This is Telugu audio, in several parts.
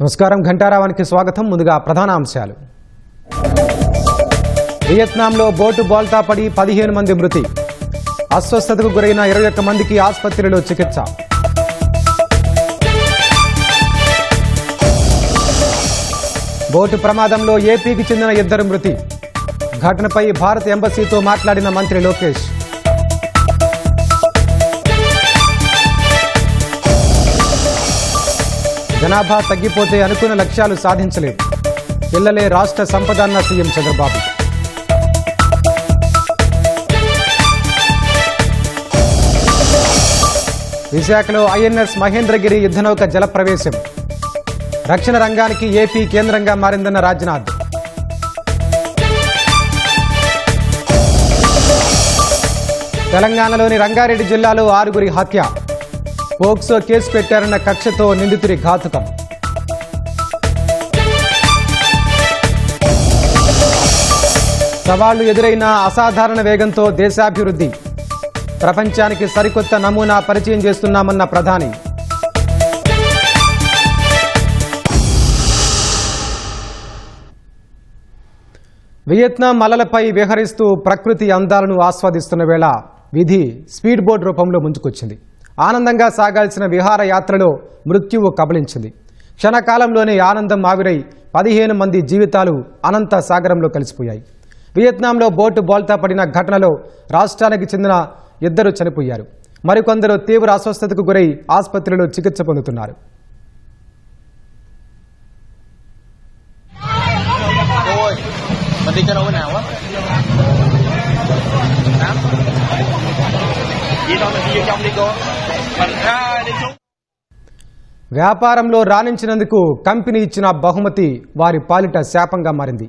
నమస్కారం, ఘంటారావానికి స్వాగతం. ముందుగా ప్రధాన అంశాలు. వియత్నాంలో బోటు బోల్తా పడి 15 మంది మృతి. అస్వస్థతకు గురైన 21 మందికి ఆసుపత్రిలో చికిత్స. బోటు ప్రమాదంలో ఏపీకి చెందిన 2 మృతి. ఘటనపై భారత ఎంబసీతో మాట్లాడిన మంత్రి లోకేష్. జనాభా తగ్గిపోతే అనుకున్న లక్ష్యాలు సాధించలేవు. పిల్లలే రాష్ట్ర సంపద అన్న సీఎం చంద్రబాబు. విశాఖలో ఐఎన్ఎస్ మహేంద్రగిరి యుద్ధనౌక జలప్రవేశం. రక్షణ రంగానికి ఏపీ కేంద్రంగా మారిందన్న రాజ్నాథ్. తెలంగాణలోని రంగారెడ్డి జిల్లాలో 6 హత్య. పోక్సో కేసు పెట్టారన్న కక్షతో నిందితుడి ఘాతుకం. సవాళ్లు ఎదురైన అసాధారణ వేగంతో దేశాభివృద్ధి. ప్రపంచానికి సరికొత్త నమూనా పరిచయం చేస్తున్నామన్న ప్రధాని. వియత్నాం అలలపై విహరిస్తూ ప్రకృతి అందాలను ఆస్వాదిస్తున్న వేళ విధి స్పీడ్ బోట్ రూపంలో ముంచుకొచ్చింది. ఆనందంగా సాగాల్సిన విహారయాత్రలో మృత్యువు కబళించింది. క్షణకాలంలోనే ఆనందం ఆవిరై 15 మంది జీవితాలు అనంత సాగరంలో కలిసిపోయాయి. వియత్నాంలో బోటు బోల్తా పడిన ఘటనలో రాష్ట్రానికి చెందిన 2 చనిపోయారు. మరికొందరు తీవ్ర అస్వస్థతకు గురై ఆసుపత్రిలో చికిత్స పొందుతున్నారు. వ్యాపారంలో రాణించినందుకు కంపెనీ ఇచ్చిన బహుమతి వారి పాలిట శాపంగా మారింది.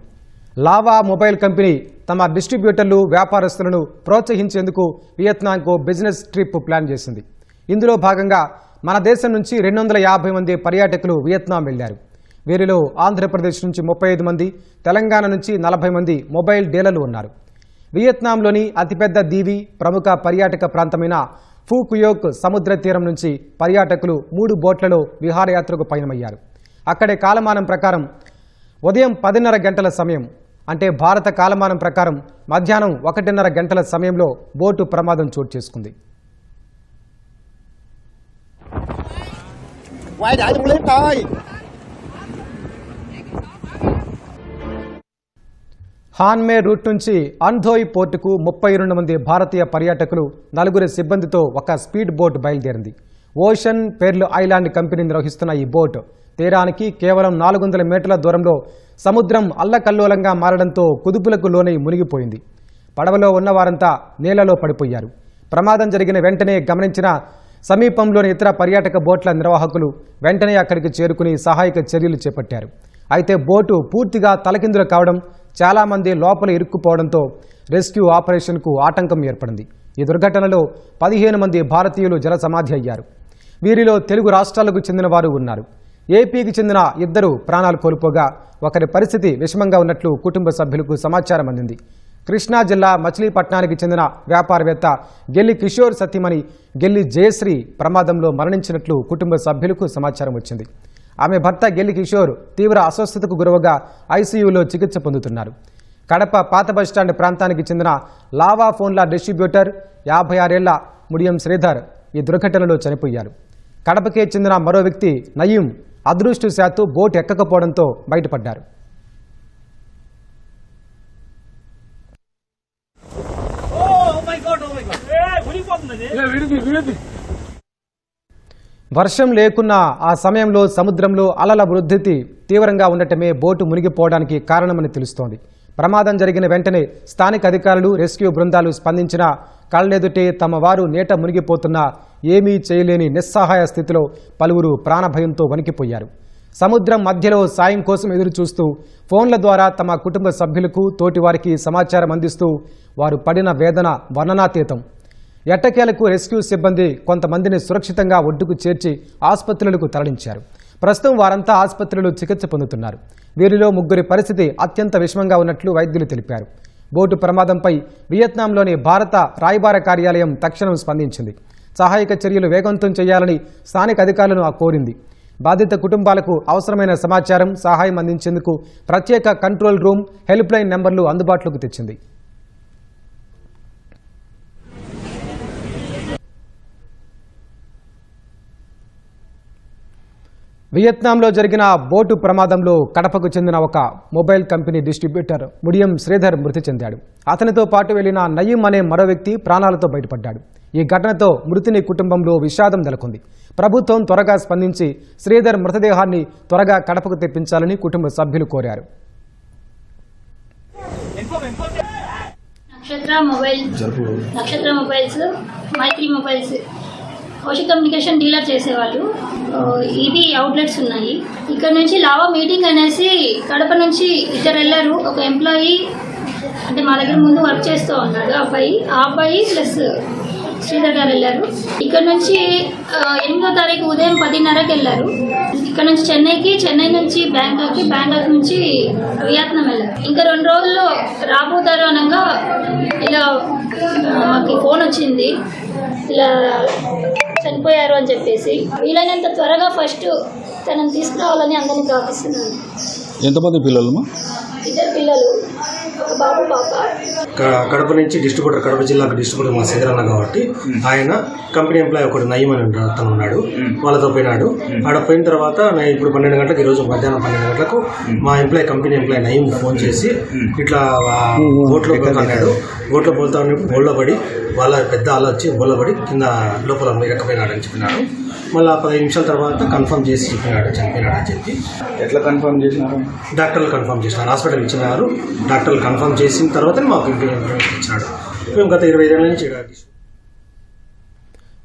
లావా మొబైల్ కంపెనీ తమ డిస్ట్రిబ్యూటర్లు, వ్యాపారస్తులను ప్రోత్సహించేందుకు వియత్నాంకు బిజినెస్ ట్రిప్ ప్లాన్ చేసింది. ఇందులో భాగంగా మన దేశం నుంచి 250 మంది పర్యాటకులు వియత్నాం వెళ్లారు. వీరిలో ఆంధ్రప్రదేశ్ నుంచి 35 మంది, తెలంగాణ నుంచి 40 మంది మొబైల్ డీలర్లు ఉన్నారు. వియత్నాంలోని అతిపెద్ద దీవి, ప్రముఖ పర్యాటక ప్రాంతమైన ఫూకుయోక్ సముద్ర తీరం నుంచి పర్యాటకులు 3 బోట్లలో విహారయాత్రకు పయనమయ్యారు. అక్కడే కాలమానం ప్రకారం ఉదయం 10:30 గంటల సమయం, అంటే భారత కాలమానం ప్రకారం మధ్యాహ్నం 1:30 గంటల సమయంలో బోటు ప్రమాదం చోటు చేసుకుంది. హాన్మే రూట్ నుంచి అన్ధోయ్ పోర్టుకు 32 మంది భారతీయ పర్యాటకులు, 4 సిబ్బందితో ఒక స్పీడ్ బోట్ బయలుదేరింది. ఓషన్ పెర్ల్ ఐలాండ్ కంపెనీ నిర్వహిస్తున్న ఈ బోట్ తీరానికి కేవలం 400 మీటర్ల దూరంలో సముద్రం అల్లకల్లోలంగా మారడంతో కుదుపులకు లోనై మునిగిపోయింది. పడవలో ఉన్నవారంతా నీళ్లలో పడిపోయారు. ప్రమాదం జరిగిన వెంటనే గమనించిన సమీపంలోని ఇతర పర్యాటక బోట్ల నిర్వాహకులు వెంటనే అక్కడికి చేరుకుని సహాయక చర్యలు చేపట్టారు. అయితే బోటు పూర్తిగా తలకిందులు కావడం, చాలామంది లోపల ఇరుక్కుపోవడంతో రెస్క్యూ ఆపరేషన్కు ఆటంకం ఏర్పడింది. ఈ దుర్ఘటనలో 15 మంది భారతీయులు జల సమాధి అయ్యారు. వీరిలో తెలుగు రాష్ట్రాలకు చెందిన వారు ఉన్నారు. ఏపీకి చెందిన 2 ప్రాణాలు కోల్పోగా ఒకరి పరిస్థితి విషమంగా ఉన్నట్లు కుటుంబ సభ్యులకు సమాచారం అందింది. కృష్ణా జిల్లా మచిలీపట్నానికి చెందిన వ్యాపారవేత్త గెల్లి కిషోర్ సతీమణి గెల్లి జయశ్రీ ప్రమాదంలో మరణించినట్లు కుటుంబ సభ్యులకు సమాచారం వచ్చింది. ఆమె భర్త గెల్లి కిషోర్ తీవ్ర అస్వస్థతకు గురవగా ఐసీయూలో చికిత్స పొందుతున్నారు. కడప పాత బస్టాండ్ ప్రాంతానికి చెందిన లావా ఫోన్ల డిస్ట్రిబ్యూటర్ 56 ఏళ్ల ముడియం శ్రీధర్ ఈ దుర్ఘటనలో చనిపోయారు. కడపకే చెందిన మరో వ్యక్తి నయీం అదృష్టవశాత్తు బోట్ ఎక్కకపోవడంతో బయటపడ్డారు. వర్షం లేకున్నా ఆ సమయంలో సముద్రంలో అలల ఉధృతి తీవ్రంగా ఉండటమే బోటు మునిగిపోవడానికి కారణమని తెలుస్తోంది. ప్రమాదం జరిగిన వెంటనే స్థానిక అధికారులు, రెస్క్యూ బృందాలు స్పందించినా కళ్లెదుటే తమ వారు నీట మునిగిపోతున్నా ఏమీ చేయలేని నిస్సహాయ స్థితిలో పలువురు ప్రాణభయంతో వణికిపోయారు. సముద్రం మధ్యలో సాయం కోసం ఎదురుచూస్తూ ఫోన్ల ద్వారా తమ కుటుంబ సభ్యులకు, తోటివారికి సమాచారం అందిస్తూ వారు పడిన వేదన వర్ణనాతీతం. ఎట్టకేలకు రెస్క్యూ సిబ్బంది కొంతమందిని సురక్షితంగా ఒడ్డుకు చేర్చి ఆసుపత్రులకు తరలించారు. ప్రస్తుతం వారంతా ఆసుపత్రిలో చికిత్స పొందుతున్నారు. వీరిలో 3 పరిస్థితి అత్యంత విషమంగా ఉన్నట్లు వైద్యులు తెలిపారు. బోటు ప్రమాదంపై వియత్నాంలోని భారత రాయబార కార్యాలయం తక్షణం స్పందించింది. సహాయక చర్యలు వేగవంతం చేయాలని స్థానిక అధికారులను కోరింది. బాధిత కుటుంబాలకు అవసరమైన సమాచారం, సహాయం అందించేందుకు ప్రత్యేక కంట్రోల్ రూమ్, హెల్ప్ లైన్ నెంబర్లు అందుబాటులోకి తెచ్చింది. వియత్నాంలో జరిగిన బోటు ప్రమాదంలో కడపకు చెందిన ఒక mobile company distributor Mudiyam Sridhar మృతి చెందాడు. అతనితో పాటు వెళ్లిన నయీం అనే మరో వ్యక్తి ప్రాణాలతో బయటపడ్డాడు. ఈ ఘటనతో మృతుని కుటుంబంలో విషాదం నెలకొంది. ప్రభుత్వం త్వరగా స్పందించి శ్రీధర్ మృతదేహాన్ని త్వరగా కడపకు తెప్పించాలని కుటుంబ సభ్యులు కోరారు. నక్షత్ర మొబైల్స్, మైత్రి మొబైల్స్ కౌశిక్ కమ్యూనికేషన్ డీలర్ చేసేవాళ్ళు. ఇవి అవుట్లెట్స్ ఉన్నాయి. ఇక్కడ నుంచి లావా మీటింగ్ అనేసి కడప నుంచి ఇద్దరు వెళ్ళారు. ఒక ఎంప్లాయీ అంటే మా దగ్గర ముందు వర్క్ చేస్తూ ఉన్నాడు ఆ అబ్బాయి ప్లస్ శ్రీధర్ గారు వెళ్ళారు. ఇక్కడ నుంచి 8వ తారీఖు ఉదయం 10:30కి వెళ్ళారు. ఇక్కడ నుంచి చెన్నై నుంచి బ్యాంకాక్ నుంచి వియత్నాం వెళ్ళారు. ఇంకా 2 రోజుల్లో రాబోతారు అనగా ఇలా మాకు ఫోన్ వచ్చింది, ఇలా చనిపోయారు అని చెప్పేసి. వీలైనంత త్వరగా ఫస్ట్ తనని తీసుకురావాలని అందరినీ ప్రార్థిస్తున్నాను. ఎంతమంది పిల్లలు? 2 పిల్లలు, ఒక బాబు పాప. కడప నుంచి డిస్ట్రిబ్యూటర్, కడప జిల్లాకు డిస్ట్రిబ్యూటర్ మా శ్రీధరన్న కాబట్టి ఆయన కంపెనీ ఎంప్లాయ్ ఒకటి నయీం అని అతను ఉన్నాడు. వాళ్ళతో పోయినాడు. ఆడ పోయిన తర్వాత ఇప్పుడు 12 గంటలకు, ఈరోజు మధ్యాహ్నం 12 గంటలకు మా కంపెనీ ఎంప్లాయ్ నయీం ఫోన్ చేసి ఇట్లా బోట్లో పోతున్నాడు, బోట్లో పోతా బోళ్ళ పడి వాళ్ళ పెద్ద ఆలో వచ్చి బోళ్ళ పడి కింద లోపల ఇరకపోయినాడని చెప్పినాడు. మళ్ళీ 15 నిమిషాల తర్వాత కన్ఫర్మ్ చేసి చెప్పినాడు చనిపోయినాడని చెప్పి. ఎట్లా కన్ఫర్మ్ చేసినారు? డాక్టర్లు కన్ఫర్మ్ చేసినారు, హాస్పిటల్ ఇచ్చినారు. డాక్టర్లు కన్ఫర్మ్ చేసిన తర్వాత మాకు ఇన్ఫర్మేషన్ ఇచ్చినాడు. మేము గత 25 ఏళ్ల నుంచి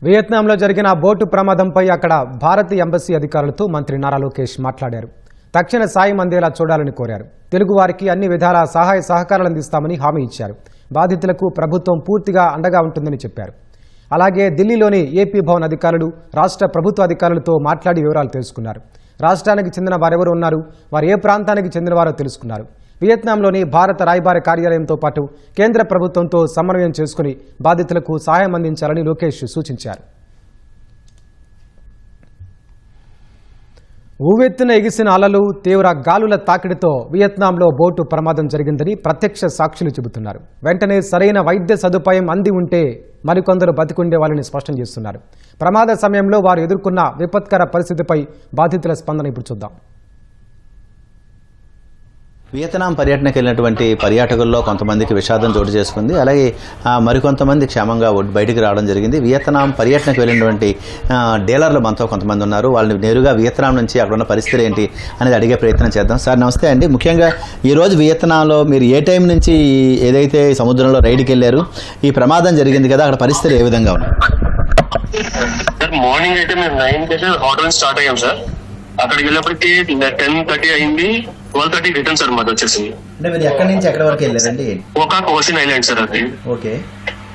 వియత్నాంలో జరిగిన బోటు ప్రమాదంపై అక్కడ భారతీయ ఎంబసీ అధికారులతో మంత్రి నారా లోకేష్ మాట్లాడారు. తక్షణ సాయం అందేలా చూడాలని కోరారు. తెలుగువారికి అన్ని విధాల సహాయ సహకారాలు అందిస్తామని హామీ ఇచ్చారు. బాధితులకు ప్రభుత్వం పూర్తిగా అండగా ఉంటుందని చెప్పారు. అలాగే ఢిల్లీలోని ఏపీ భవన్ అధికారులు, రాష్ట్ర ప్రభుత్వ అధికారులతో మాట్లాడి వివరాలు తెలుసుకున్నారు. రాష్ట్రానికి చెందిన వారెవరు ఉన్నారు, వారు ఏ ప్రాంతానికి చెందినవారో తెలుసుకున్నారు. వియత్నాంలోని భారత రాయబార కార్యాలయంతో పాటు కేంద్ర ప్రభుత్వంతో సమన్వయం చేసుకుని బాధితులకు సహాయం అందించాలని లోకేష్ సూచించారు. ఊవెత్తున ఎగిసిన అలలు, తీవ్ర గాలుల తాకిడితో వియత్నాంలో బోటు ప్రమాదం జరిగిందని ప్రత్యక్ష సాక్షులు చెబుతున్నారు. వెంటనే సరైన వైద్య సదుపాయం అంది ఉంటే మరికొందరు బతికుండే వాళ్ళని స్పష్టం చేస్తున్నారు. ప్రమాద సమయంలో వారు ఎదుర్కొన్న విపత్కర పరిస్థితిపై బాధితుల స్పందన ఇప్పుడు చూద్దాం. వియత్నాం పర్యటనకు వెళ్ళినటువంటి పర్యాటకుల్లో కొంతమందికి విషాదం చోటు చేసుకుంది. అలాగే మరికొంతమంది క్షేమంగా బయటికి రావడం జరిగింది. వియత్నాం పర్యటనకు వెళ్ళినటువంటి డీలర్లు మనతో కొంతమంది ఉన్నారు. వాళ్ళని నేరుగా వియత్నాం నుంచి అక్కడ ఉన్న పరిస్థితులు ఏంటి అనేది అడిగే ప్రయత్నం చేద్దాం. సార్ నమస్తే అండి. ముఖ్యంగా ఈరోజు వియత్నాంలో మీరు ఏ టైం నుంచి ఏదైతే సముద్రంలో రైడ్కి వెళ్ళారు, ఈ ప్రమాదం జరిగింది కదా, అక్కడ పరిస్థితులు ఏ విధంగా ఉన్నాయి? మార్నింగ్ అయితే మేము 9 హోటల్ స్టార్ట్ అయ్యాం సార్. అక్కడికి వెళ్ళినప్పటికీ 10:30 అయింది. 12:30 రిటర్న్ సార్ మాది వచ్చేసి. అంటే మీరు ఎక్కడి నుంచి ఎక్కడి వరకు వెళ్ళారండి? ఒకాక్ ఓషన్ ఐలాండ్ సార్ అది. ఓకే,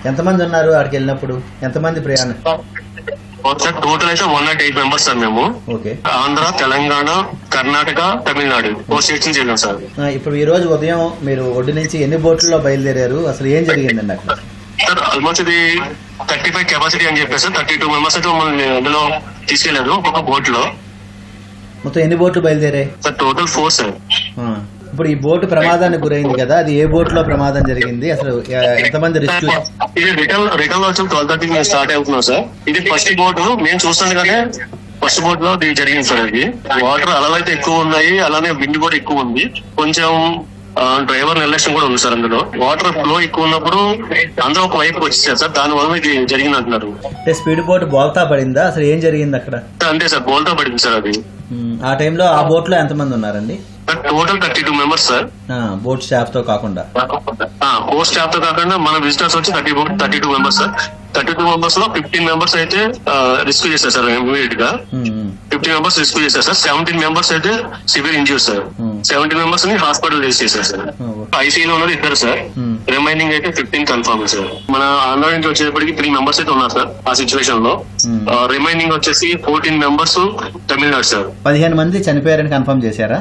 ఎంతమంది ఉన్నారు అక్కడికి వెళ్ళినప్పుడు? ఎంతమంది ప్రయాణం? టోటల్ అయితే 108 మెంబర్స్ సార్ మేము. ఓకే, ఆంధ్ర, తెలంగాణ, కర్ణాటక, తమిళనాడు 4 స్టేట్స్ నుంచి వెళ్ళాం సార్. ఇప్పుడు ఈ రోజు ఉదయం మీరు ఒడ్డు నుంచి ఎన్ని బోట్లలో బయలుదేరారు? అసలు ఏం జరిగిందండి అక్కడ? సార్ ఆల్మోస్ట్ ఇది 35 కెపాసిటీ అని చెప్పేసి 32 మెంబర్స్ అయితే మమ్మల్ని అందులో తీసుకెళ్లారు ఒక్కొక్క బోట్ లో. మొత్తం ఎన్ని బోట్లు బయలుదేరాయి? Sir total 4 sir. ఇప్పుడు ఈ బోటు ప్రమాదానికి గురైంది కదా, అది ఏ బోట్ లో ప్రమాదం జరిగింది? అసలు ఎంతమంది రెస్క్యూ? ఇది రిటర్న్ వచ్చి 12:30 మేము స్టార్ట్ అవుతున్నాం సార్. ఇది ఫస్ట్ బోట్ మేము చూస్తుండగానే ఫస్ట్ బోట్ లో జరిగింది సార్. అది వాటర్ అలలు అయితే ఎక్కువ ఉన్నాయి, అలానే విండ్ కూడా ఎక్కువ ఉంది. కొంచెం డ్రైవర్ నిర్లక్ష్యం కూడా ఉంది సార్. అందులో వాటర్ ఫ్లో ఎక్కువ ఉన్నప్పుడు అందరూ ఒక వైపు వచ్చేసారు సార్. దాని వల్ల ఇది జరిగింది అంటున్నారు. స్పీడ్ బోట్ బోల్తా పడిందా? అసలు ఏం జరిగింది అక్కడ? అంతే సార్, బోల్తా పడింది సార్. అది ఆ టైంలో ఆ బోట్ లో ఎంతమంది ఉన్నారండి? Total 32 members sir. Boat staff తో కాకుండా? బోట్ స్టాఫ్ తో కాకుండా మన విజిటర్స్ వచ్చి 32 మెంబర్స్ సార్. 32 మెంబర్స్ లో 15 మెంబర్స్ అయితే రెస్క్యూ చేశారు సార్ ఇమీడియట్ గా. 15 మెంబర్స్ రెస్క్యూ చేశారు సార్. 17 మెంబర్స్ అయితే సివియర్ ఇంజ్యూర్ సార్. 17 మెంబర్స్ ని హాస్పిటల్ చేశారు సార్. ఐసీయూలో ఉన్నది 2 సార్. రిమైనింగ్ అయితే 15 కన్ఫర్మ్ సార్. మన ఆంధ్ర నుంచి వచ్చేటప్పటికి 3 మెంబర్స్ అయితే ఉన్నారు సార్ ఆ సిచ్యువేషన్ లో. రిమైనింగ్ వచ్చేసి 14 మెంబర్స్ తమిళనాడు సార్. 15 మంది చనిపోయారని కన్ఫర్మ్ చేశారా?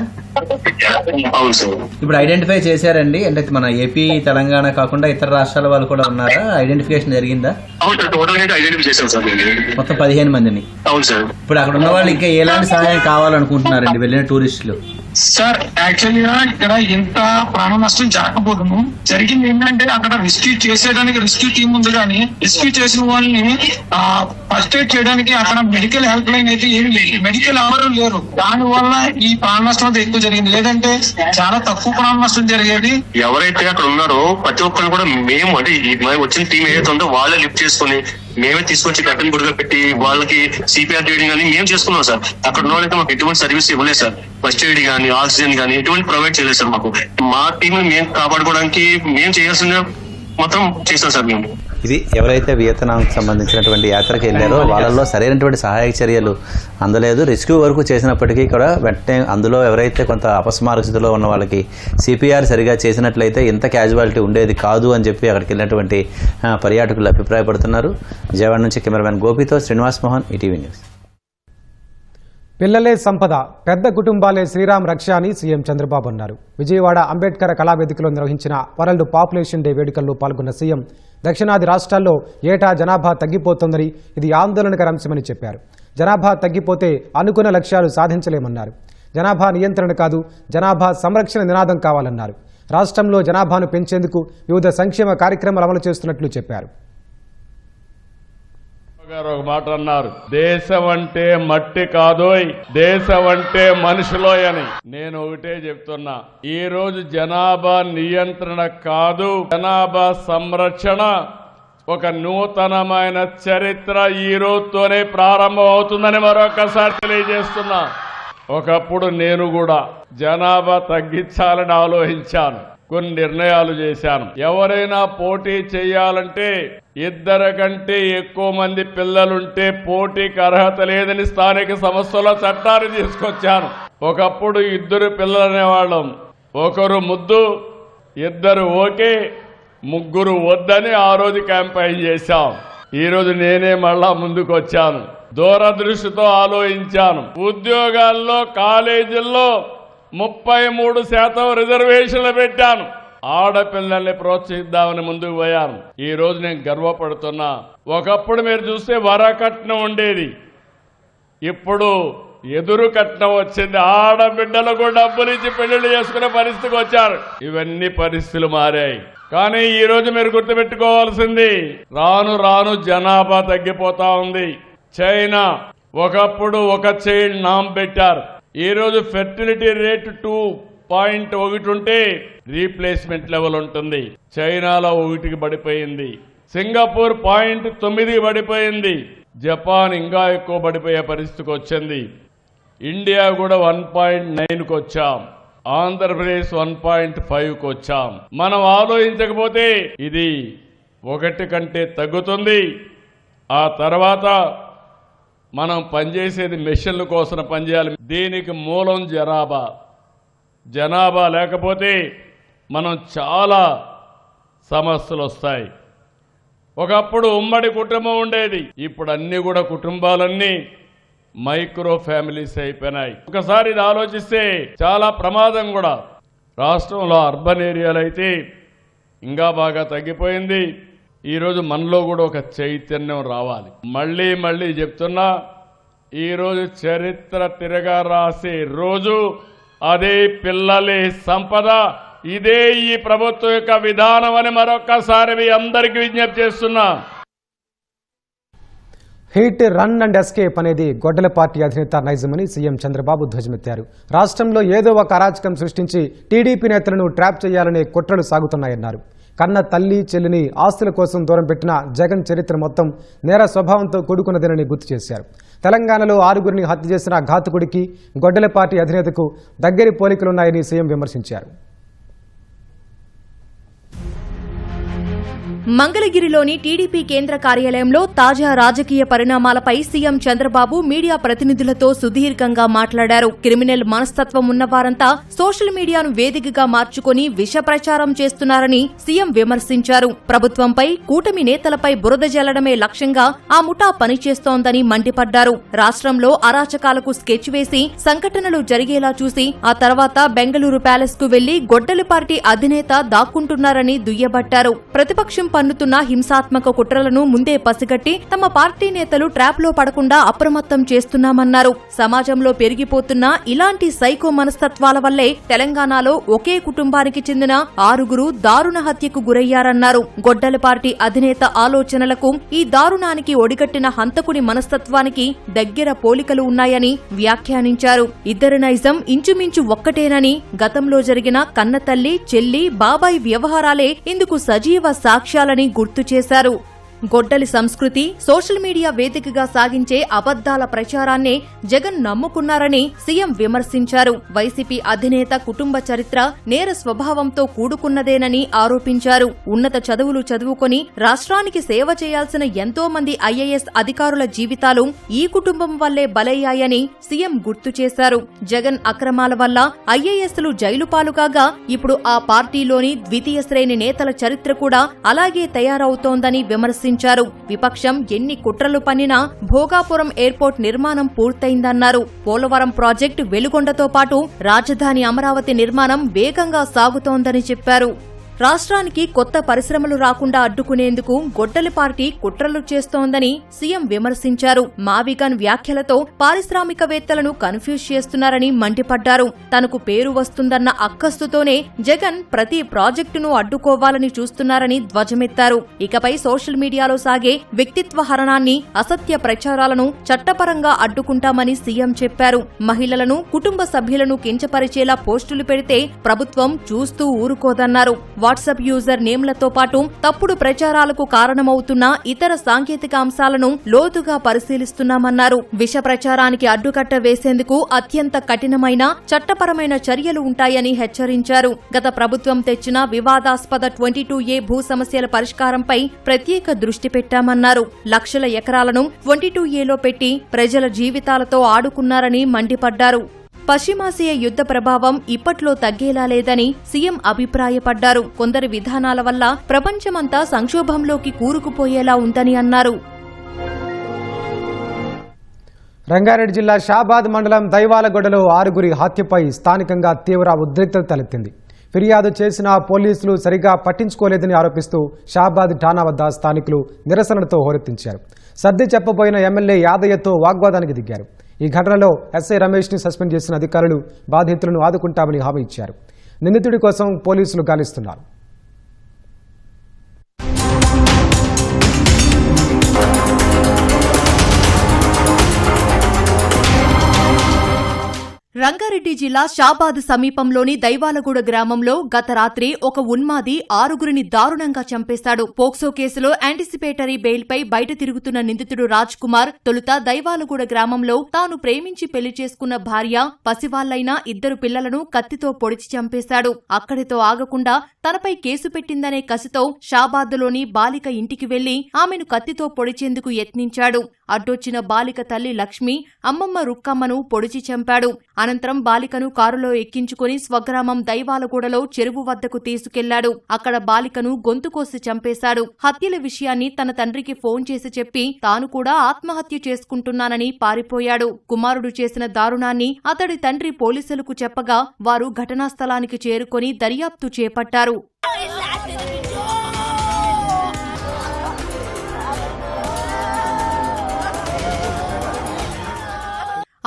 అవును సార్. ఇప్పుడు ఐడెంటిఫై చేశారండి, అంటే మన ఏపీ తెలంగాణ కాకుండా ఇతర రాష్ట్రాల వాళ్ళు కూడా ఉన్నారా? ఐడెంటిఫికేషన్ జరిగిందా? అవును సార్, టోటల్ అయితే ఐడెంటిఫై చేశాం సార్. మొత్తం 15 మందిని. అవును సార్. ఇప్పుడు అక్కడ ఉన్న వాళ్ళు ఇంకా ఎలాంటి సహాయం కావాలనుకుంటున్నారండి వెళ్ళిన టూరిస్టులు? సార్ యాక్చువల్గా ఇక్కడ ఎంత ప్రాణ నష్టం జరగకపోదును, జరిగింది ఏంటంటే అక్కడ రెస్క్యూ చేసేయడానికి రెస్క్యూ టీం ఉంది, కానీ రెస్క్యూ చేసిన వాళ్ళని ఫస్ట్ ఎయిడ్ చేయడానికి అక్కడ మెడికల్ హెల్ప్ లైన్ అయితే ఏమి లేదు, మెడికల్ ఎవరు లేరు. దాని వల్ల ఈ ప్రాణ నష్టం అయితే ఎక్కువ జరిగింది, లేదంటే చాలా తక్కువ ప్రాణ నష్టం జరిగేది. ఎవరైతే అక్కడ ఉన్నారో ప్రతి ఒక్కరు కూడా మేము అంటే వచ్చిన టీం ఏదైతే ఉందో వాళ్ళే లిఫ్ట్ చేసుకుని మేమే తీసుకొచ్చి కట్టెన్ గుడిగా పెట్టి వాళ్ళకి సిపిఆర్ ట్రీటింగ్ కానీ మేము చేసుకున్నాం సార్. అక్కడ ఉన్న వాళ్ళకి మాకు ఎటువంటి సర్వీస్ ఇవ్వలేదు సార్. ఫస్ట్ ఎయిడ్ కానీ ఆక్సిజన్ కానీ ఎటువంటి ప్రొవైడ్ చేయలేదు సార్. మాకు మా టీం మేము కాపాడుకోవడానికి మేము చేయాల్సిన మొత్తం చేస్తాం సార్ మేము. ఇది ఎవరైతే వియత్నాంకి సంబంధించినటువంటి యాత్రకు వెళ్ళారో వాళ్ళల్లో సరైనటువంటి సహాయక చర్యలు అందలేదు. రెస్క్యూ వరకు చేసినప్పటికీ కూడా వెంటనే అందులో ఎవరైతే కొంత అపస్మారక స్థితిలో ఉన్న వాళ్ళకి సిపిఆర్ సరిగా చేసినట్లయితే ఇంత క్యాజువాలిటీ ఉండేది కాదు అని చెప్పి అక్కడికి వెళ్ళినటువంటి పర్యాటకులు అభిప్రాయపడుతున్నారు. విజయవాడ నుంచి కెమెరామెన్ గోపితో శ్రీనివాస్ మోహన్, ఈటీవీ న్యూస్. పిల్లలే సంపద, పెద్ద కుటుంబాలే శ్రీరామ్ రక్ష అని సీఎం చంద్రబాబు అన్నారు. విజయవాడ అంబేద్కర్ కళావేదికలో నిర్వహించిన వరల్డ్ పాపులేషన్ డే వేడుకల్లో పాల్గొన్న సీఎం దక్షిణాది రాష్ట్రాల్లో ఏటా జనాభా తగ్గిపోతోందని, ఇది ఆందోళనకర అంశమని చెప్పారు. జనాభా తగ్గిపోతే అనుకున్న లక్ష్యాలు సాధించలేమన్నారు. జనాభా నియంత్రణ కాదు, జనాభా సంరక్షణ నినాదం కావాలన్నారు. రాష్ట్రంలో జనాభాను పెంచేందుకు వివిధ సంక్షేమ కార్యక్రమాలు అమలు చేస్తున్నట్లు చెప్పారు. గారు ఒక మాట అన్నారు, దేశం అంటే మట్టి కాదోయ్, దేశం అంటే మనుషులోయ్ అని. నేను ఒకటే చెప్తున్నా, ఈ రోజు జనాభా నియంత్రణ కాదు, జనాభా సంరక్షణ ఒక నూతనమైన చరిత్ర ఈ రోజుతోనే ప్రారంభం అవుతుందని మరొకసారి తెలియజేస్తున్నా. ఒకప్పుడు నేను కూడా జనాభా తగ్గించాలని ఆలోచించాను, కొన్ని నిర్ణయాలు చేశాను. ఎవరైనా పోటీ చేయాలంటే 2 కంటే ఎక్కువ మంది పిల్లలుంటే పోటీకి అర్హత లేదని స్థానిక సంస్థల చట్టాన్ని తీసుకొచ్చాను. ఒకప్పుడు 2 పిల్లలు అనేవాళ్ళం, ఒకరు ముద్దు, 2 ఓకే, 3 వద్దని ఆ రోజు క్యాంపెయిన్ చేశాం. ఈ రోజు నేనే మళ్ళా ముందుకు వచ్చాను, దూరదృష్టితో ఆలోచించాను. ఉద్యోగాల్లో కాలేజీల్లో 33% రిజర్వేషన్లు పెట్టాను. ఆడపిల్లల్ని ప్రోత్సహిద్దామని ముందుకు పోయాను. ఈ రోజు నేను గర్వపడుతున్నా. ఒకప్పుడు మీరు చూస్తే వరకట్నం ఉండేది, ఇప్పుడు ఎదురు కట్నం వచ్చింది. ఆడబిడ్డలకు డబ్బులు ఇచ్చి పెళ్లిళ్ళు చేసుకునే పరిస్థితికి వచ్చారు. ఇవన్నీ పరిస్థితులు మారాయి. కానీ ఈ రోజు మీరు గుర్తుపెట్టుకోవాల్సింది, రాను రాను జనాభా తగ్గిపోతా ఉంది. చైనా ఒకప్పుడు 1 చైల్డ్ నామ్ పెట్టారు. ఈ రోజు ఫెర్టిలిటీ రేట్ 2.1 ఉంటే రీప్లేస్మెంట్ లెవెల్ ఉంటుంది. చైనాలో 1కి పడిపోయింది, సింగపూర్ 0.9కి పడిపోయింది, జపాన్ ఇంకా ఎక్కువ పడిపోయే పరిస్థితికి వచ్చింది. ఇండియా కూడా 1.9కి వచ్చాం, ఆంధ్రప్రదేశ్ 1.5కి వచ్చాం. మనం ఆలోచించకపోతే ఇది 1 కంటే తగ్గుతుంది. ఆ తర్వాత మనం పనిచేసేది మెషిన్ల కోసం పనిచేయాలి. దీనికి మూలం జనాభా. జనాభా లేకపోతే మనం చాలా సమస్యలు వస్తాయి. ఒకప్పుడు ఉమ్మడి కుటుంబం ఉండేది, ఇప్పుడు అన్ని కూడా కుటుంబాలన్నీ మైక్రో ఫ్యామిలీస్ అయిపోయినాయి. ఒకసారి ఇది ఆలోచిస్తే చాలా ప్రమాదం కూడా. రాష్ట్రంలో అర్బన్ ఏరియాలు అయితే ఇంకా బాగా తగ్గిపోయింది. ఈరోజు మనలో కూడా ఒక చైతన్యం రావాలి. మళ్ళీ చెప్తున్నా, ఈరోజు చరిత్ర తిరగా రాసే రోజు. అదే పిల్లలే సంపద, ఇదే ఈ ప్రభుత్వం యొక్క విధానం అని మరొక్కసారి మీ అందరికీ విజ్ఞప్తి చేస్తున్నా. హిట్ రన్ అండ్ ఎస్కేప్ అనేది గొడ్డల పార్టీ అధినేత నైజమని సీఎం చంద్రబాబు ధ్వజమెత్తారు. రాష్ట్రంలో ఏదో ఒక అరాచకం సృష్టించి టీడీపీ నేతలను ట్రాప్ చేయాలనే కుట్రలు సాగుతున్నాయన్నారు. కన్న తల్లి చెల్లిని ఆస్తుల కోసం దూరం పెట్టిన జగన్ చరిత్ర మొత్తం నేర స్వభావంతో కూడుకున్నదేనని గుర్తు చేశారు. తెలంగాణలో 6గురిని హత్య చేసిన ఘాతకుడికి గొడ్డల పార్టీ అధినేతకు దగ్గరి పోలికలున్నాయని సీఎం విమర్శించారు. మంగళగిరిలోని టీడీపీ కేంద్ర కార్యాలయంలో తాజా రాజకీయ పరిణామాలపై సీఎం చంద్రబాబు మీడియా ప్రతినిధులతో సుదీర్ఘంగా మాట్లాడారు. క్రిమినల్ మనస్తత్వం ఉన్నవారంతా సోషల్ మీడియాను వేదికగా మార్చుకుని విష ప్రచారం చేస్తున్నారని సీఎం విమర్శించారు. ప్రభుత్వంపై, కూటమి నేతలపై బురద జల్లడమే లక్ష్యంగా ఆ ముఠా పనిచేస్తోందని మండిపడ్డారు. రాష్ట్రంలో అరాచకాలకు స్కెచ్ వేసి సంఘటనలు జరిగేలా చూసి ఆ తర్వాత బెంగళూరు ప్యాలెస్ కు వెళ్లి గొడ్డలి పార్టీ అధినేత దాక్కుంటున్నారని దుయ్యబట్టారు. ప్రతిపక్షం పన్నుతున్న హింసాత్మక కుట్రలను ముందే పసిగట్టి తమ పార్టీ నేతలు ట్రాప్ లో పడకుండా అప్రమత్తం చేస్తున్నామన్నారు. సమాజంలో పెరిగిపోతున్న ఇలాంటి సైకో మనస్తత్వాల వల్లే తెలంగాణలో ఒకే కుటుంబానికి చెందిన 6 దారుణ హత్యకు గురయ్యారన్నారు. గొడ్డలి పార్టీ అధినేత ఆలోచనలకు ఈ దారుణానికి ఒడిగట్టిన హంతకుడి మనస్తత్వానికి దగ్గర పోలికలు ఉన్నాయని వ్యాఖ్యానించారు. ఇద్దరి నైజం ఇంచుమించు ఒక్కటేనని, గతంలో జరిగిన కన్నతల్లి, చెల్లి, బాబాయ్ వ్యవహారాలే ఇందుకు సజీవ సాక్ష్యాలని గుర్తు చేశారు. గొడ్డలి సంస్కృతి, సోషల్ మీడియా వేదికగా సాగించే అబద్దాల ప్రచారాన్నే జగన్ నమ్ముకున్నారని సీఎం విమర్శించారు. వైసీపీ అధినేత కుటుంబ చరిత్ర నేర స్వభావంతో కూడుకున్నదేనని ఆరోపించారు. ఉన్నత చదువులు చదువుకొని రాష్ట్రానికి సేవ చేయాల్సిన ఎంతో మంది ఐఏఎస్ అధికారుల జీవితాలు ఈ కుటుంబం వల్లే బలయ్యాయని సీఎం గుర్తు చేశారు. జగన్ అక్రమాల వల్ల ఐఏఎస్లు జైలు పాలు కాగా ఇప్పుడు ఆ పార్టీలోని ద్వితీయ శ్రేణి నేతల చరిత్ర కూడా అలాగే తయారవుతోందని విమర్శించారు. విపక్షం ఎన్ని కుట్రలు పన్నినా భోగాపురం ఎయిర్పోర్ట్ నిర్మాణం పూర్తయిందన్నారు. పోలవరం ప్రాజెక్టు వెలుగొండతో పాటు రాజధాని అమరావతి నిర్మాణం వేగంగా సాగుతోందని చెప్పారు. రాష్ట్రానికి కొత్త పరిశ్రమలు రాకుండా అడ్డుకునేందుకు గొడ్డలి పార్టీ కుట్రలు చేస్తోందని సీఎం విమర్శించారు. మావిగన్ వ్యాఖ్యలతో పారిశ్రామికవేత్తలను కన్ఫ్యూజ్ చేస్తున్నారని మండిపడ్డారు. తనకు పేరు వస్తుందన్న అక్కస్తుతోనే జగన్ ప్రతి ప్రాజెక్టును అడ్డుకోవాలని చూస్తున్నారని ధ్వజమెత్తారు. ఇకపై సోషల్ మీడియాలో సాగే వ్యక్తిత్వ హరణాన్ని, అసత్య ప్రచారాలను చట్టపరంగా అడ్డుకుంటామని సీఎం చెప్పారు. మహిళలను, కుటుంబ సభ్యులను కించపరిచేలా పోస్టులు పెడితే ప్రభుత్వం చూస్తూ ఊరుకోదన్నారు. వాట్సాప్ యూజర్ నేమ్లతో పాటు తప్పుడు ప్రచారాలకు కారణమవుతున్న ఇతర సాంకేతిక అంశాలను లోతుగా పరిశీలిస్తున్నామన్నారు. విష ప్రచారానికి అడ్డుకట్ట వేసేందుకు అత్యంత కఠినమైన చట్టపరమైన చర్యలు ఉంటాయని హెచ్చరించారు. గత ప్రభుత్వం తెచ్చిన వివాదాస్పద 22A భూ సమస్యల పరిష్కారంపై ప్రత్యేక దృష్టి పెట్టామన్నారు. లక్షల ఎకరాలను 22Aలో పెట్టి ప్రజల జీవితాలతో ఆడుకున్నారని మండిపడ్డారు. పశ్చిమాసియా యుద్ధ ప్రభావం ఇప్పట్లో తగ్గేలా లేదని సీఎం అభిప్రాయపడ్డారు. కొందరి విధానాల వల్ల ప్రపంచమంతా సంక్షోభంలోకి కూరుకుపోయేలా ఉందని అన్నారు. రంగారెడ్డి జిల్లా షాబాద్ మండలం దైవాలగూడలో 6 హత్యపై స్థానికంగా తీవ్ర ఉద్రిక్తత తలెత్తింది. ఫిర్యాదు చేసిన పోలీసులు సరిగా పట్టించుకోలేదని ఆరోపిస్తూ షాబాద్ ఠాణా వద్ద స్థానికులు నిరసనలతో హోరెత్తించారు. సర్ది చెప్పబోయిన ఎమ్మెల్యే యాదయ్యతో వాగ్వాదానికి దిగారు. ఈ ఘటనలో ఎస్ఐ రమేష్ ని సస్పెండ్ చేసిన అధికారులు బాధితులను ఆదుకుంటామని హామీ ఇచ్చారు. నిందితుడి కోసం పోలీసులు గాలిస్తున్నారు. రంగారెడ్డి జిల్లా షాబాద్ సమీపంలోని దైవాలగూడ గ్రామంలో గత రాత్రి ఒక ఉన్మాది 6 దారుణంగా చంపేశాడు. పోక్సో కేసులో యాంటిసిపేటరీ బెయిల్పై బయట తిరుగుతున్న నిందితుడు రాజ్ కుమార్ తొలుత దైవాలగూడ గ్రామంలో తాను ప్రేమించి పెళ్లి చేసుకున్న భార్య, పసివాళ్లైన 2 పిల్లలను కత్తితో పొడిచి చంపేశాడు. అక్కడితో ఆగకుండా తనపై కేసు పెట్టిందనే కసితో షాబాద్లోని బాలిక ఇంటికి వెళ్లి ఆమెను కత్తితో పొడిచేందుకు యత్నించాడు. అడ్డొచ్చిన బాలిక తల్లి లక్ష్మి, అమ్మమ్మ రుక్కమ్మను పొడిచి చంపాడు. అనంతరం బాలికను కారులో ఎక్కించుకుని స్వగ్రామం దైవాలగూడలో చెరువు వద్దకు తీసుకెళ్లాడు. అక్కడ బాలికను గొంతు కోసి చంపేశాడు. హత్యల విషయాన్ని తన తండ్రికి ఫోన్ చేసి చెప్పి తాను కూడా ఆత్మహత్య చేసుకుంటున్నానని పారిపోయాడు. కుమారుడు చేసిన దారుణాన్ని అతడి తండ్రి పోలీసులకు చెప్పగా వారు ఘటనా స్థలానికి చేరుకొని దర్యాప్తు చేపట్టారు.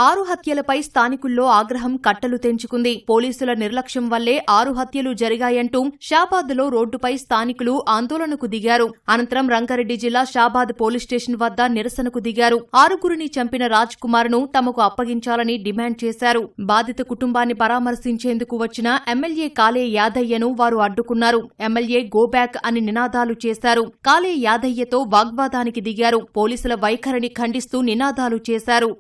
ఆరు హత్యలపై స్థానికుల్లో ఆగ్రహం కట్టలు తెంచుకుంది. పోలీసుల నిర్లక్ష్యం వల్లే 6 హత్యలు జరిగాయంటూ షాబాద్లో రోడ్డుపై స్థానికులు ఆందోళనకు దిగారు. అనంతరం రంగారెడ్డి జిల్లా షాబాద్ పోలీస్ స్టేషన్ వద్ద నిరసనకు దిగారు. 6 చంపిన రాజ్ కుమార్ ను తమకు అప్పగించాలని డిమాండ్ చేశారు. బాధిత కుటుంబాన్ని పరామర్శించేందుకు వచ్చిన ఎమ్మెల్యే కాలే యాదయ్యను వారు అడ్డుకున్నారు. ఎమ్మెల్యే గో బ్యాక్ అని నినాదాలు చేశారు. కాలే యాదయ్యతో వాగ్వాదానికి దిగారు. పోలీసుల వైఖరిని ఖండిస్తూ నినాదాలు చేశారు.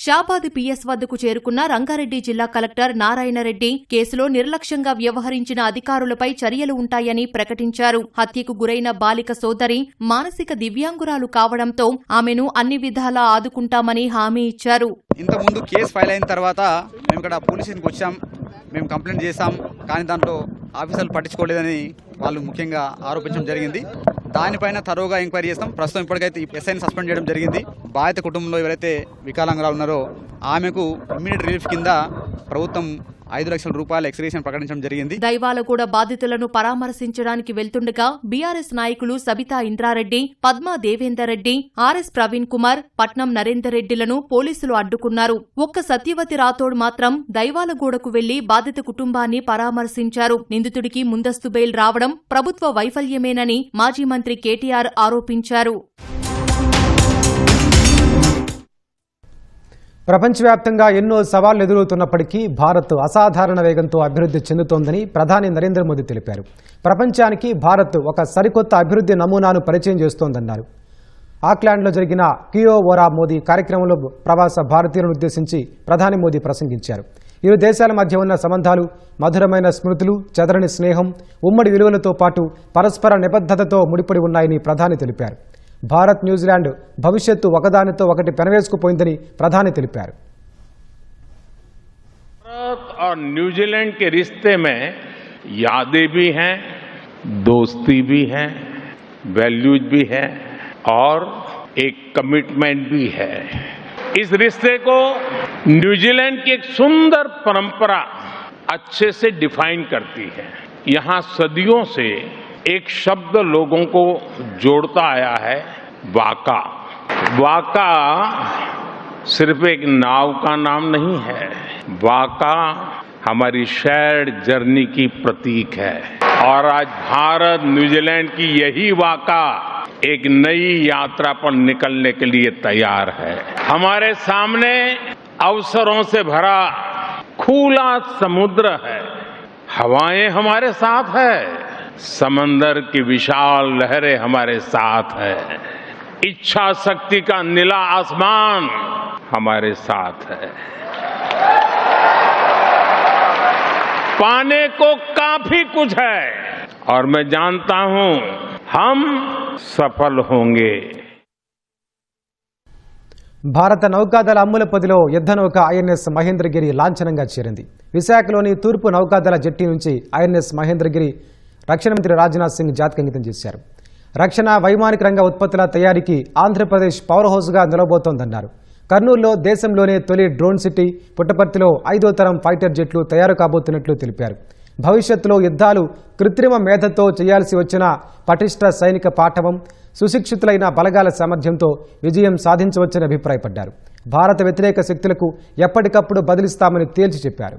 షాబాద్ పిఎస్ వద్దకు చేరుకున్న రంగారెడ్డి జిల్లా కలెక్టర్ నారాయణరెడ్డి కేసులో నిర్లక్ష్యంగా వ్యవహరించిన అధికారులపై చర్యలు ఉంటాయని ప్రకటించారు. హత్యకు గురైన బాలిక సోదరి మానసిక దివ్యాంగురాలు కావడంతో ఆమెను అన్ని విధాలా ఆదుకుంటామని హామీ ఇచ్చారు. ఇంతకుముందు కేసు ఫైల్ అయిన తర్వాత మేము ఇక్కడ పోలీస్ స్టేషన్కి వచ్చాం, మేము కంప్లైంట్ చేశాం. కానీ దాంట్లో ఆఫీసర్లు పట్టించుకోలేదని వాళ్ళు ముఖ్యంగా ఆరోపించడం జరిగింది. దానిపైన తరోగా ఎంక్వైరీ చేస్తాం. ప్రస్తుతం ఇప్పటికైతే ఎస్ఐని సస్పెండ్ చేయడం జరిగింది. బాధిత కుటుంబంలో ఎవరైతే వికలాంగురాలు ఉన్నారో ఆమెకు ఇమ్మీడియట్ రిలీఫ్ కింద ప్రభుత్వం 5 లక్షల రూపాయల ఎక్స్గ్రేషన్ ప్రకటించడం జరిగింది. దైవాలగూడ బాధితులను పరామర్శించడానికి వెళ్తుండగా బీఆర్ఎస్ నాయకులు సబితా ఇంద్రారెడ్డి, పద్మా దేవేందర్ రెడ్డి, ఆర్ఎస్ ప్రవీణ్ కుమార్, పట్నం నరేందర్ రెడ్డిలను పోలీసులు అడ్డుకున్నారు. ఒక్క సత్యవతి రాథోడ్ మాత్రం దైవాలగూడకు వెళ్లి బాధిత కుటుంబాన్ని పరామర్శించారు. నిందితుడికి ముందస్తు బెయిల్ రావడం ప్రభుత్వ వైఫల్యమేనని మాజీ మంత్రి కేటీఆర్ ఆరోపించారు. ప్రపంచవ్యాప్తంగా ఎన్నో సవాళ్లు ఎదురవుతున్నప్పటికీ భారత్ అసాధారణ వేగంతో అభివృద్ధి చెందుతోందని ప్రధాని నరేంద్ర మోదీ తెలిపారు. ప్రపంచానికి భారత్ ఒక సరికొత్త అభివృద్ధి నమూనాను పరిచయం చేస్తోందన్నారు. ఆక్లాండ్లో జరిగిన కియో ఓరా మోదీ కార్యక్రమంలో ప్రవాస భారతీయులను ఉద్దేశించి ప్రధాని మోదీ ప్రసంగించారు. ఇరు దేశాల మధ్య ఉన్న సంబంధాలు మధురమైన స్మృతులు, చెదరని స్నేహం, ఉమ్మడి విలువలతో పాటు పరస్పర నిబద్ధతతో ముడిపడి ఉన్నాయని ప్రధాని తెలిపారు. భారత్ న్యూజిలాండ్ భవిష్యత్తు ఒకదానితో ఒకటి పెనవేసుకుపోయిందని ప్రధాని తెలిపారు. भारत और न्यूजीलैंड के रिश्ते में यादें भी हैं, दोस्ती भी है, वैल्यूज भी है और एक कमिटमेंट भी है. इस रिश्ते को न्यूजीलैंड की एक सुंदर परंपरा अच्छे से डिफाइन करती है. यहाँ सदियों से एक शब्द लोगों को जोड़ता आया है, वाका. वाका सिर्फ एक नाव का नाम नहीं है, वाका हमारी शेयर्ड जर्नी की प्रतीक है. और आज भारत न्यूजीलैंड की यही वाका एक नई यात्रा पर निकलने के लिए तैयार है. हमारे सामने अवसरों से भरा खुला समुद्र है, हवाएं हमारे साथ है, समंदर की विशाल लहरें हमारे साथ है, इच्छा शक्ति का नीला आसमान हमारे साथ है. पाने को काफी कुछ है और मैं जानता हूं हम सफल होंगे. భారత నౌకాదళ అమ్ముల పొదిలో యుద్ధ నౌక ఐఎన్ఎస్ మహేంద్రగిరి లాంఛనంగా చేరింది. విశాఖలోని తూర్పు నౌకాదళ జెట్టి నుంచి ఐఎన్ఎస్ మహేంద్రగిరి రక్షణ మంత్రి రాజ్నాథ్ సింగ్ జాతికంకితం చేశారు. రక్షణ వైమానిక రంగ ఉత్పత్తుల తయారీకి ఆంధ్రప్రదేశ్ పవర్ హౌస్గా నిలవబోతోందన్నారు. కర్నూలులో దేశంలోనే తొలి డ్రోన్ సిటీ, పుట్టపర్తిలో 5వ తరం ఫైటర్ జెట్లు తయారు కాబోతున్నట్లు తెలిపారు. భవిష్యత్తులో యుద్ధాలు కృత్రిమ మేధతో చేయాల్సి వచ్చిన పటిష్ట సైనిక పాఠవం, సుశిక్షితులైన బలగాల సామర్థ్యంతో విజయం సాధించవచ్చని అభిప్రాయపడ్డారు. భారత వ్యతిరేక శక్తులకు ఎప్పటికప్పుడు బదిలిస్తామని తేల్చి చెప్పారు.